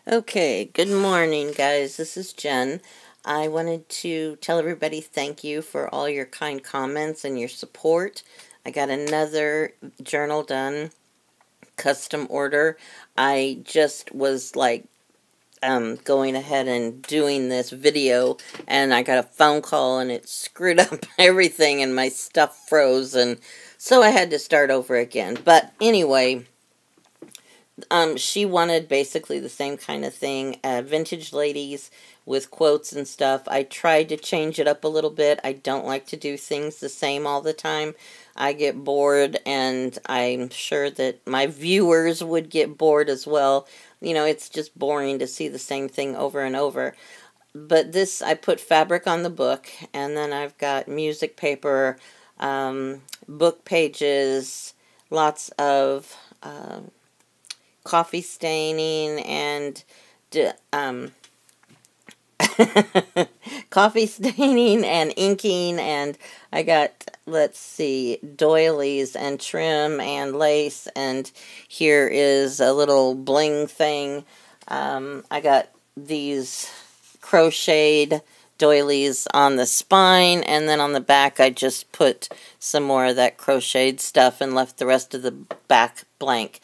Okay, good morning, guys. This is Jen. I wanted to tell everybody thank you for all your kind comments and your support. I got another journal done, custom order. I just was like going ahead and doing this video, and I got a phone call and it screwed up everything and my stuff froze, and so I had to start over again. But anyway, she wanted basically the same kind of thing, vintage ladies with quotes and stuff. I tried to change it up a little bit. I don't like to do things the same all the time. I get bored, and I'm sure that my viewers would get bored as well. You know, it's just boring to see the same thing over and over. But this, I put fabric on the book, and then I've got music paper, book pages, lots of coffee staining and coffee staining and inking, and I got, let's see, doilies and trim and lace, and here is a little bling thing. I got these crocheted doilies on the spine, and then on the back I just put some more of that crocheted stuff and left the rest of the back blank.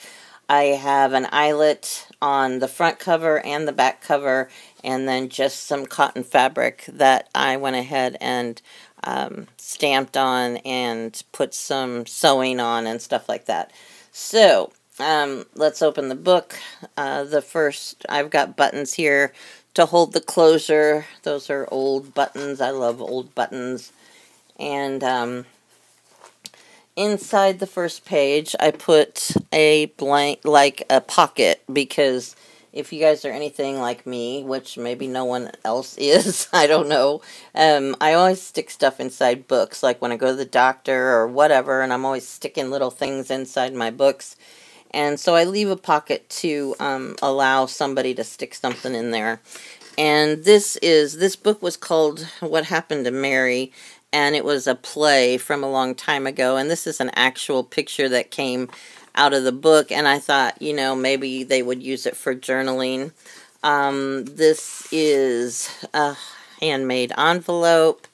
I have an eyelet on the front cover and the back cover, and then just some cotton fabric that I went ahead and stamped on and put some sewing on and stuff like that. So, let's open the book. I've got buttons here to hold the closure. Those are old buttons. I love old buttons. And inside the first page, I put a blank, like a pocket, because if you guys are anything like me, which maybe no one else is, I don't know, I always stick stuff inside books, like when I go to the doctor or whatever, and I'm always sticking little things inside my books. And so I leave a pocket to allow somebody to stick something in there. And this book was called What Happened to Mary, and it was a play from a long time ago, and this is an actual picture that came out of the book, and I thought, you know, maybe they would use it for journaling. This is a handmade envelope,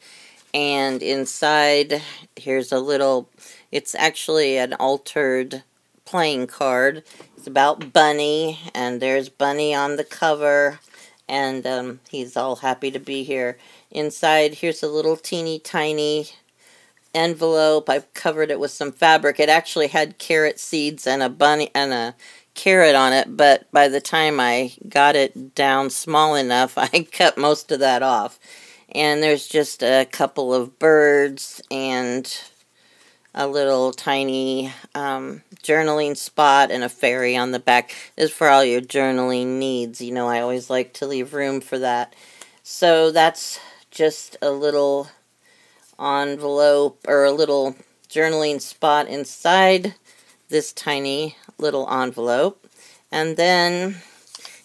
and inside, here's a little, it's actually an altered playing card. It's about Bunny, and there's Bunny on the cover, and he's all happy to be here. Inside, here's a little teeny tiny envelope. I've covered it with some fabric. It actually had carrot seeds and a bunny and a carrot on it, but by the time I got it down small enough, I cut most of that off. And there's just a couple of birds and a little tiny journaling spot and a fairy on the back. This is for all your journaling needs. You know, I always like to leave room for that. So that's just a little envelope, or a little journaling spot inside this tiny little envelope. And then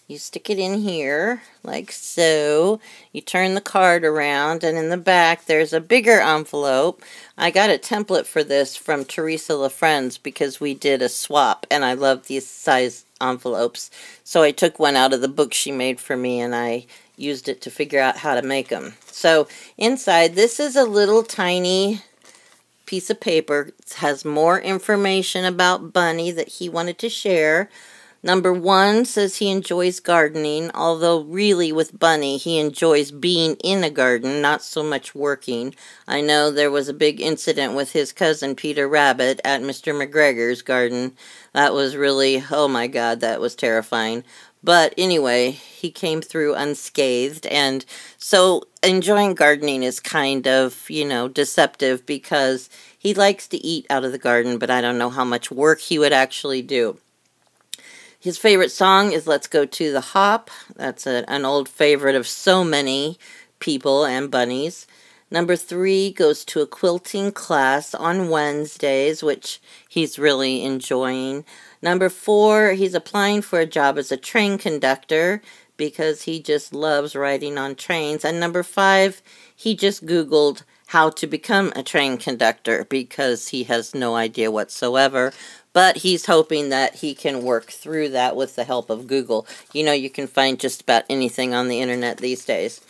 you stick it in here, like so. You turn the card around, and in the back there's a bigger envelope. I got a template for this from Teresa LaFrenz because we did a swap, and I love these size envelopes. So I took one out of the book she made for me, and I used it to figure out how to make them. So inside, this is a little tiny piece of paper. It has more information about Bunny that he wanted to share. Number 1 says he enjoys gardening, although really with Bunny, he enjoys being in a garden, not so much working. I know there was a big incident with his cousin Peter Rabbit at Mr. McGregor's garden. That was really, oh my God, that was terrifying. But anyway, he came through unscathed, and so enjoying gardening is kind of, you know, deceptive, because he likes to eat out of the garden, but I don't know how much work he would actually do. His favorite song is Let's Go to the Hop. That's an old favorite of so many people and bunnies. Number 3 goes to a quilting class on Wednesdays, which he's really enjoying. Number 4, he's applying for a job as a train conductor because he just loves riding on trains. And number 5, he just Googled how to become a train conductor because he has no idea whatsoever. But he's hoping that he can work through that with the help of Google. You know, you can find just about anything on the internet these days.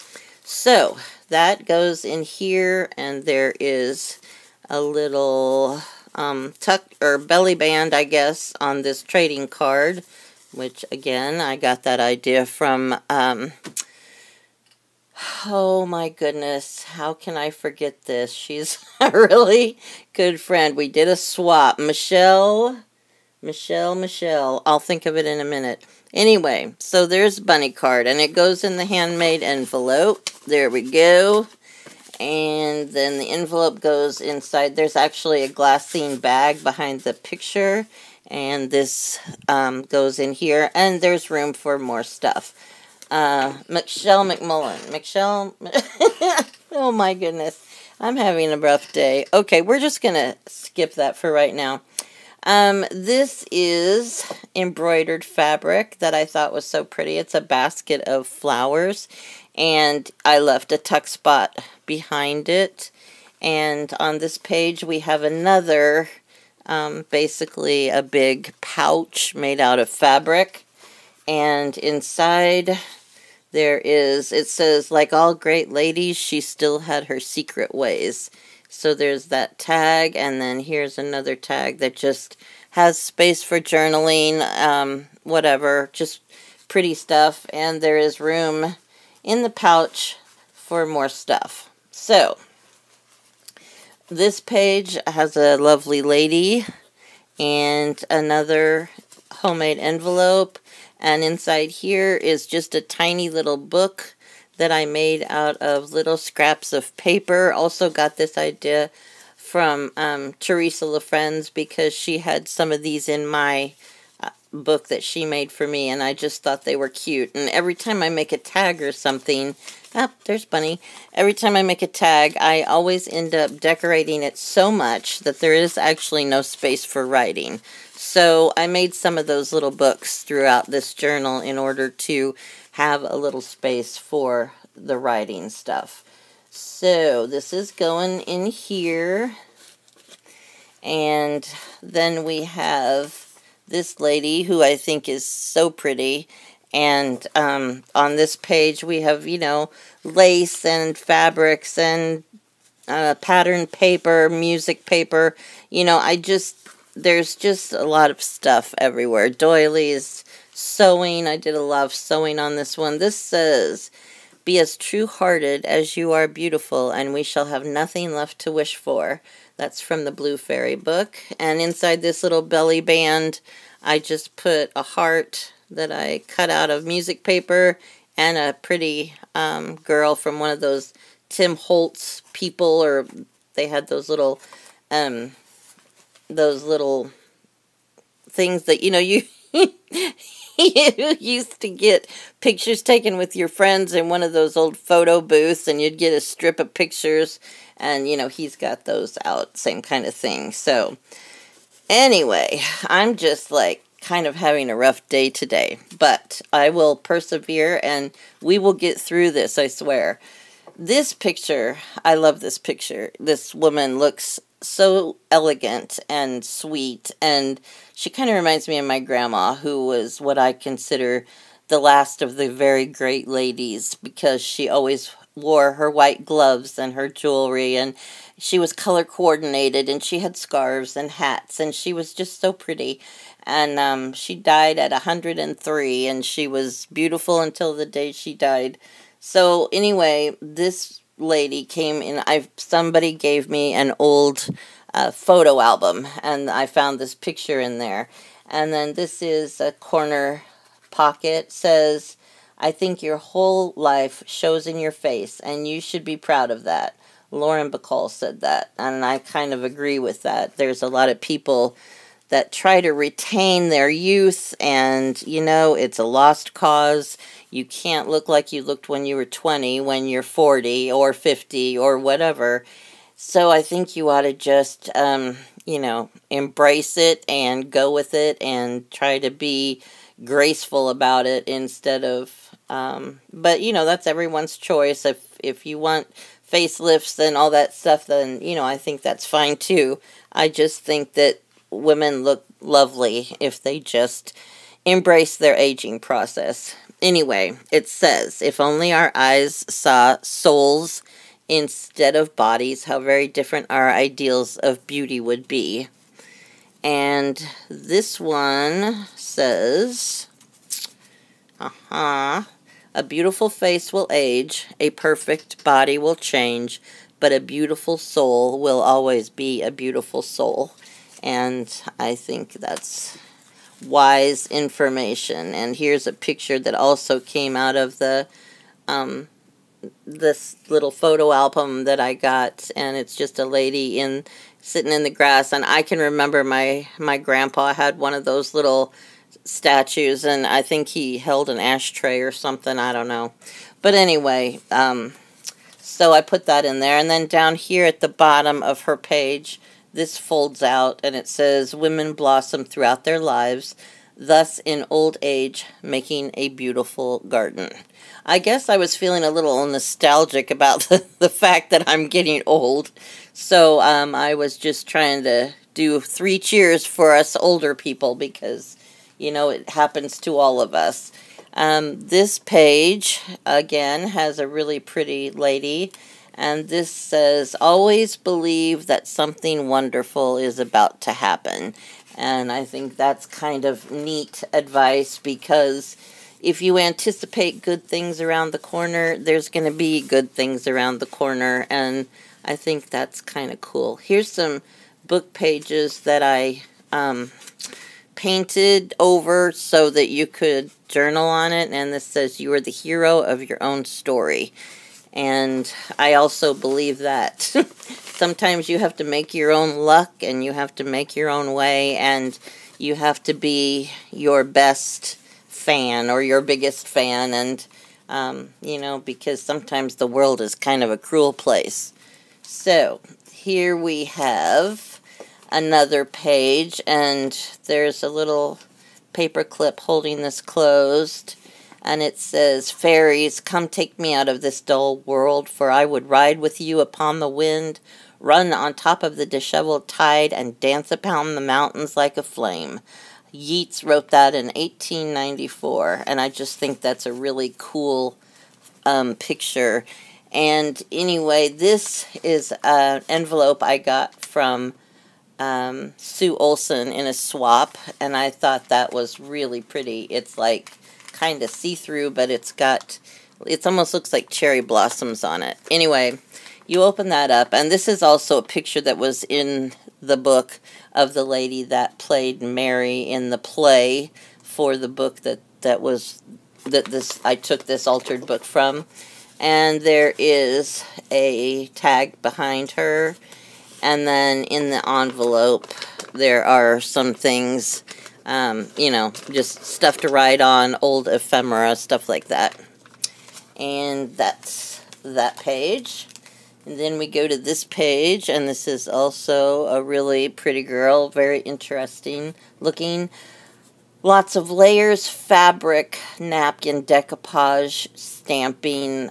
So, that goes in here, and there is a little tuck or belly band, I guess, on this trading card, which, again, I got that idea from, oh my goodness, how can I forget this? She's a really good friend. We did a swap. Michelle. I'll think of it in a minute. Anyway, so there's Bunny card, and it goes in the handmade envelope. There we go. And then the envelope goes inside. There's actually a glassine bag behind the picture, and this goes in here, and there's room for more stuff. Michelle McMullen. Oh my goodness. I'm having a rough day. Okay, we're just going to skip that for right now. This is embroidered fabric that I thought was so pretty. It's a basket of flowers, and I left a tuck spot behind it. And on this page we have another, basically a big pouch made out of fabric. And inside there is, it says, like all great ladies, she still had her secret ways. So there's that tag, and then here's another tag that just has space for journaling, whatever, just pretty stuff. And there is room in the pouch for more stuff. So, this page has a lovely lady and another homemade envelope. And inside here is just a tiny little book that I made out of little scraps of paper. Also got this idea from Teresa LaFrenz, because she had some of these in my book that she made for me, and I just thought they were cute. And every time I make a tag or something, there's Bunny. Every time I make a tag, I always end up decorating it so much that there is actually no space for writing. So I made some of those little books throughout this journal in order to have a little space for the writing stuff. So this is going in here. And then we have this lady who I think is so pretty. And on this page we have, you know, lace and fabrics and patterned paper, music paper. You know, there's just a lot of stuff everywhere. Doilies, sewing. I did a lot of sewing on this one. This says, "Be as true-hearted as you are beautiful, and we shall have nothing left to wish for." That's from the Blue Fairy book. And inside this little belly band, I just put a heart that I cut out of music paper and a pretty girl from one of those Tim Holtz people, or they had those little things that, you know, you you used to get pictures taken with your friends in one of those old photo booths, and you'd get a strip of pictures, and, you know, he's got those out, same kind of thing. So, anyway, I'm just, like, kind of having a rough day today, but I will persevere, and we will get through this, I swear. This picture, I love this picture. This woman looks so elegant and sweet, and she kind of reminds me of my grandma, who was what I consider the last of the very great ladies, because she always wore her white gloves and her jewelry, and she was color coordinated, and she had scarves and hats, and she was just so pretty. And she died at 103, and she was beautiful until the day she died. So anyway, this lady came in. Somebody gave me an old photo album, and I found this picture in there. And then this is a corner pocket. It says, "I think your whole life shows in your face, and you should be proud of that." Lauren Bacall said that, and I kind of agree with that. There's a lot of people that try to retain their youth, and, you know, it's a lost cause. You can't look like you looked when you were 20, when you're 40 or 50 or whatever. So I think you ought to just, you know, embrace it and go with it and try to be graceful about it instead of, but, you know, that's everyone's choice. If you want facelifts and all that stuff, then, you know, I think that's fine too. I just think that women look lovely if they just embrace their aging process. Anyway, it says, if only our eyes saw souls instead of bodies, how very different our ideals of beauty would be. And this one says, a beautiful face will age, a perfect body will change, but a beautiful soul will always be a beautiful soul. And I think that's wise information. And here's a picture that also came out of the this little photo album that I got, and it's just a lady sitting in the grass. And I can remember my grandpa had one of those little statues, and I think he held an ashtray or something, I don't know. But anyway, so I put that in there. And then down here at the bottom of her page, this folds out and it says, women blossom throughout their lives, thus in old age making a beautiful garden. I guess I was feeling a little nostalgic about the fact that I'm getting old. So I was just trying to do 3 cheers for us older people because, you know, it happens to all of us. This page, again, has a really pretty lady. And this says, always believe that something wonderful is about to happen. And I think that's kind of neat advice, because if you anticipate good things around the corner, there's going to be good things around the corner. And I think that's kind of cool. Here's some book pages that I painted over so that you could journal on it. And this says, you are the hero of your own story. And I also believe that sometimes you have to make your own luck, and you have to make your own way, and you have to be your best fan or your biggest fan, and, you know, because sometimes the world is kind of a cruel place. So here we have another page, and there's a little paper clip holding this closed. And it says, fairies, come take me out of this dull world, for I would ride with you upon the wind, run on top of the disheveled tide, and dance upon the mountains like a flame. Yeats wrote that in 1894, and I just think that's a really cool picture. And anyway, this is an envelope I got from Sue Olson in a swap, and I thought that was really pretty. It's like kind of see-through, but it almost looks like cherry blossoms on it. Anyway, you open that up, and this is also a picture that was in the book of the lady that played Mary in the play for the book I took this altered book from. And there is a tag behind her, and then in the envelope there are some things, you know, just stuff to write on, old ephemera, stuff like that. And that's that page. And then we go to this page, and this is also a really pretty girl, very interesting looking. Lots of layers, fabric, napkin, decoupage, stamping,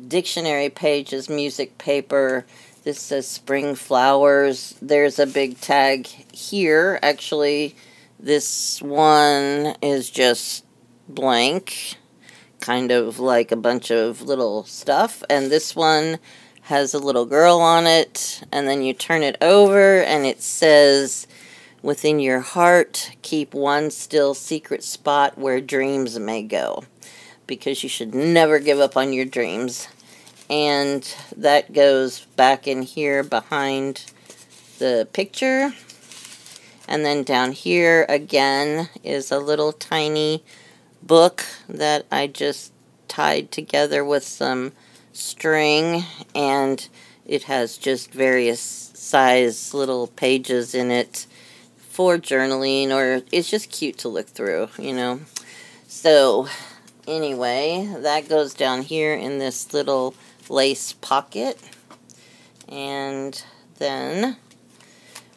dictionary pages, music paper. This says spring flowers. There's a big tag here. Actually, this one is just blank, kind of like a bunch of little stuff. And this one has a little girl on it. And then you turn it over, and it says, within your heart, keep one still secret spot where dreams may go. Because you should never give up on your dreams. And that goes back in here behind the picture. And then down here again is a little tiny book that I just tied together with some string. And it has just various size little pages in it for journaling, or it's just cute to look through, you know. So anyway, that goes down here in this little lace pocket. And then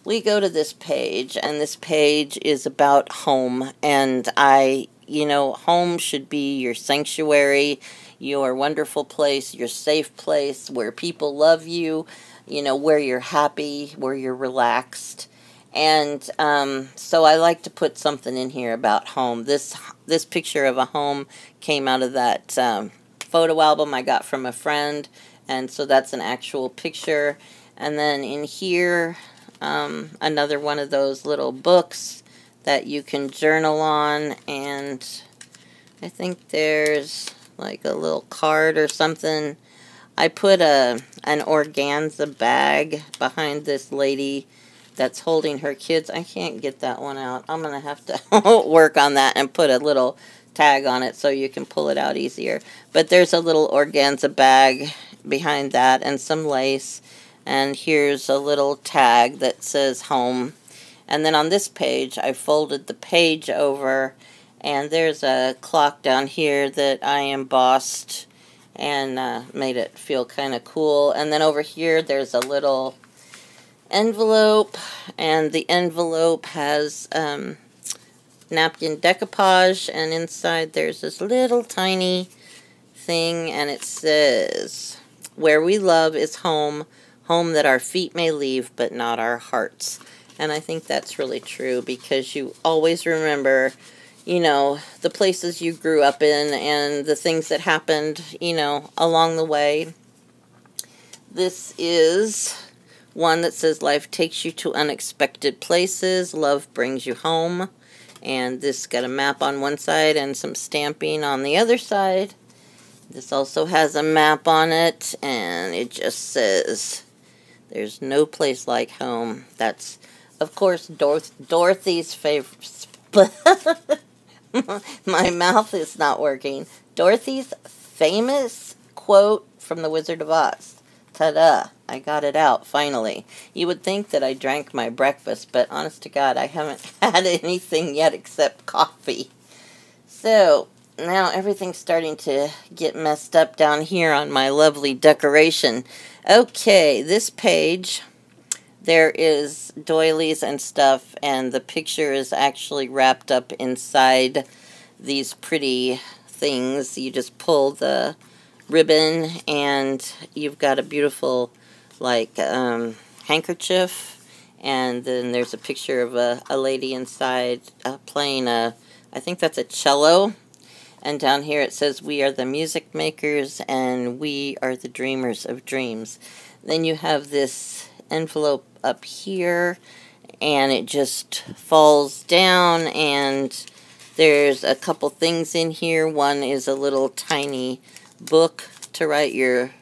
we go to this page, and this page is about home. And you know, home should be your sanctuary, your wonderful place, your safe place where people love you, you know, where you're happy, where you're relaxed. And so I like to put something in here about home. This picture of a home came out of that photo album I got from a friend, and so that's an actual picture. And then in here, another one of those little books that you can journal on, and I think there's like a little card or something. I put an organza bag behind this lady that's holding her kids. I can't get that one out. I'm going to have to work on that and put a little tag on it so you can pull it out easier. But there's a little organza bag behind that and some lace. And here's a little tag that says home. And then on this page, I folded the page over, and there's a clock down here that I embossed and made it feel kind of cool. And then over here, there's a little envelope, and the envelope has napkin decoupage, and inside there's this little tiny thing, and it says, "Where we love is home, home that our feet may leave, but not our hearts." And I think that's really true, because you always remember, you know, the places you grew up in and the things that happened, you know, along the way. This is one that says, "Life takes you to unexpected places. Love brings you home." And this got a map on one side and some stamping on the other side. This also has a map on it, and it just says, "There's no place like home." That's, of course, Dorothy's favorite. My mouth is not working. Dorothy's famous quote from The Wizard of Oz. Ta-da! I got it out, finally. You would think that I drank my breakfast, but honest to God, I haven't had anything yet except coffee. So, now everything's starting to get messed up down here on my lovely decoration. Okay, this page, there is doilies and stuff, and the picture is actually wrapped up inside these pretty things. You just pull the ribbon, and you've got a beautiful, like, handkerchief, and then there's a picture of a lady inside playing I think that's a cello, and down here it says, "We are the music makers, and we are the dreamers of dreams." Then you have this envelope up here, and it just falls down, and there's a couple things in here. One is a little tiny book to write your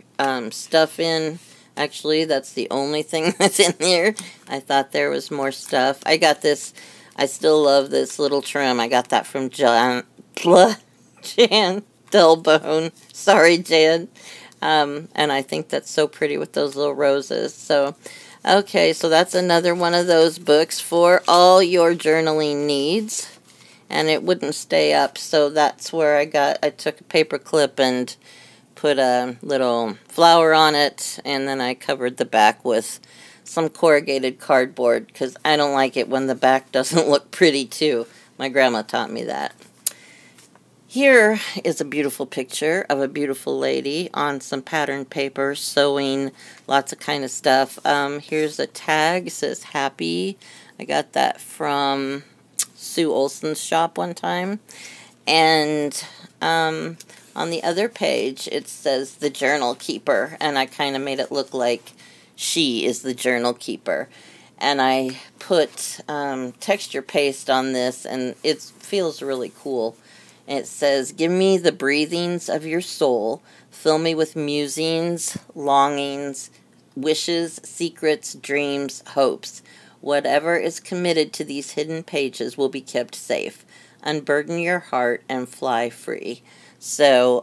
stuff in. Actually, that's the only thing that's in there. I thought there was more stuff. I got this. I still love this little trim. I got that from Jan Delbone. Sorry, Jan. And I think that's so pretty with those little roses. So, okay, so that's another one of those books for all your journaling needs. And it wouldn't stay up, so that's where I took a paper clip and put a little flower on it, and then I covered the back with some corrugated cardboard, because I don't like it when the back doesn't look pretty, too. My grandma taught me that. Here is a beautiful picture of a beautiful lady on some pattern paper, sewing lots of kind of stuff. Here's a tag, it says happy. I got that from Sue Olson's shop one time. And on the other page, it says the journal keeper, and I kind of made it look like she is the journal keeper. And I put texture paste on this, and it feels really cool. And it says, "Give me the breathings of your soul, fill me with musings, longings, wishes, secrets, dreams, hopes. Whatever is committed to these hidden pages will be kept safe. Unburden your heart and fly free." So,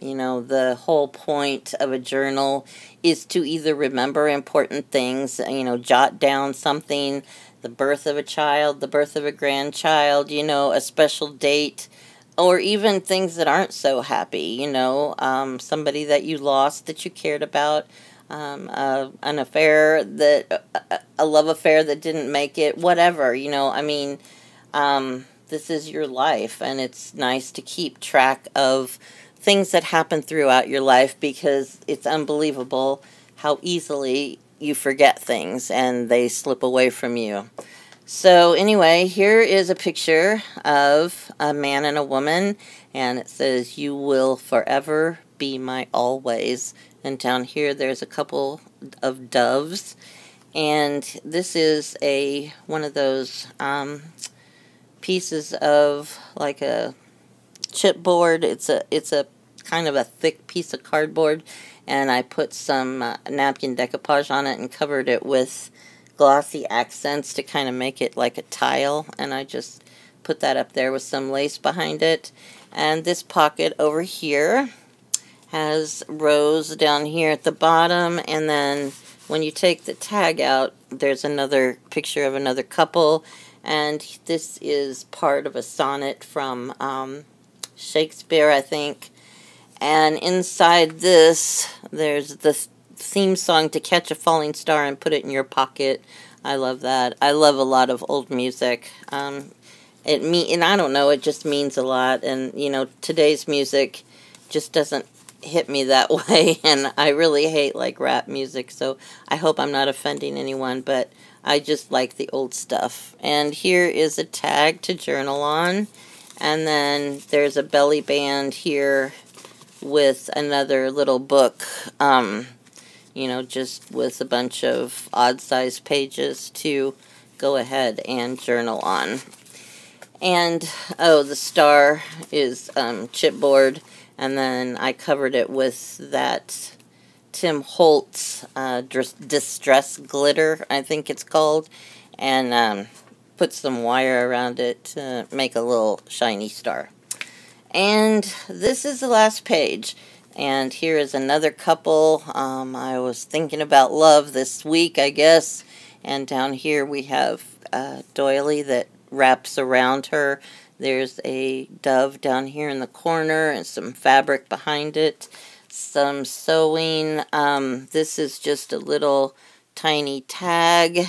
you know, the whole point of a journal is to either remember important things, you know, jot down something, the birth of a child, the birth of a grandchild, you know, a special date, or even things that aren't so happy, you know, somebody that you lost that you cared about, an affair a love affair that didn't make it, whatever, you know, I mean, this is your life, and it's nice to keep track of things that happen throughout your life, because it's unbelievable how easily, you forget things and they slip away from you. So anyway, here is a picture of a man and a woman, and it says, "You will forever be my always." And down here there's a couple of doves, and this is one of those pieces of like a chipboard. It's a kind of a thick piece of cardboard, and I put some napkin decoupage on it and covered it with glossy accents to kind of make it like a tile, and I just put that up there with some lace behind it. And this pocket over here has rows down here at the bottom, and then when you take the tag out, there's another picture of another couple, and this is part of a sonnet from Shakespeare, I think. And inside this, there's the theme song to Catch a Falling Star and Put It in Your Pocket. I love that. I love a lot of old music. And I don't know, it just means a lot. And, you know, today's music just doesn't hit me that way. And I really hate, like, rap music. So I hope I'm not offending anyone. But I just like the old stuff. And here is a tag to journal on. And then there's a belly band here with another little book, you know, just with a bunch of odd-sized pages to go ahead and journal on. And, oh, the star is chipboard, and then I covered it with that Tim Holtz Distress Glitter, I think it's called, and put some wire around it to make a little shiny star. And this is the last page. And here is another couple. I was thinking about love this week, I guess. And down here we have a doily that wraps around her. There's a dove down here in the corner and some fabric behind it. Some sewing. This is just a little tiny tag.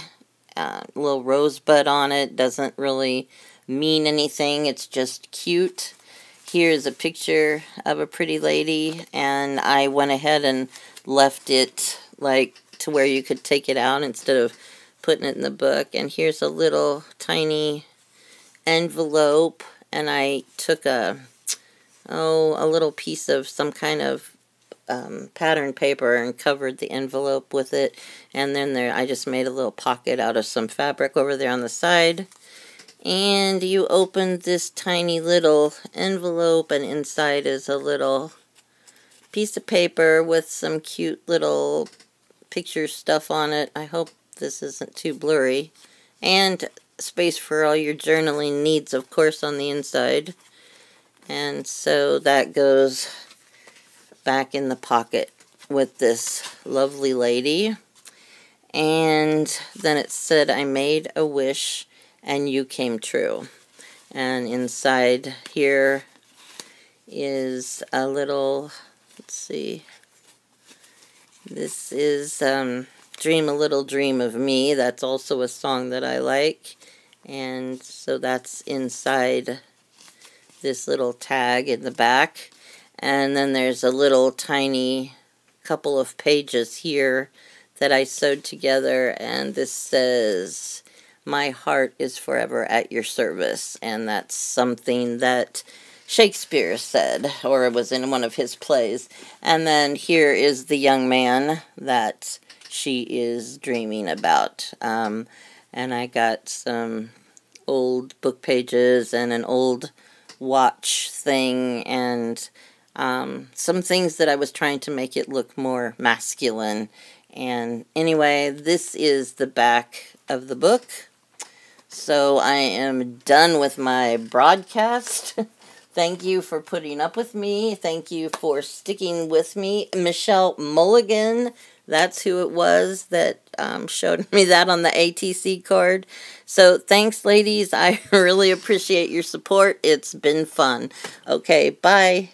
Little rosebud on it. Doesn't really mean anything. It's just cute. Here's a picture of a pretty lady, and I went ahead and left it like to where you could take it out instead of putting it in the book. And here's a little tiny envelope, and I took a little piece of some kind of pattern paper and covered the envelope with it. And then I just made a little pocket out of some fabric over there on the side. And you open this tiny little envelope, and inside is a little piece of paper with some cute little picture stuff on it. I hope this isn't too blurry. And space for all your journaling needs, of course, on the inside. And so that goes back in the pocket with this lovely lady. And then it said, "I made a wish and you came true." And inside here is a little, let's see, this is Dream a Little Dream of Me. That's also a song that I like. And so that's inside this little tag in the back. And then there's a little tiny couple of pages here that I sewed together, and this says, "My heart is forever at your service." And that's something that Shakespeare said, or it was in one of his plays. And then here is the young man that she is dreaming about. And I got some old book pages and an old watch thing, and some things that I was trying to make it look more masculine. And anyway, this is the back of the book. So I am done with my broadcast. Thank you for putting up with me. Thank you for sticking with me. Michelle Mulligan, that's who it was that showed me that on the ATC card. So thanks, ladies. I really appreciate your support. It's been fun. Okay, bye.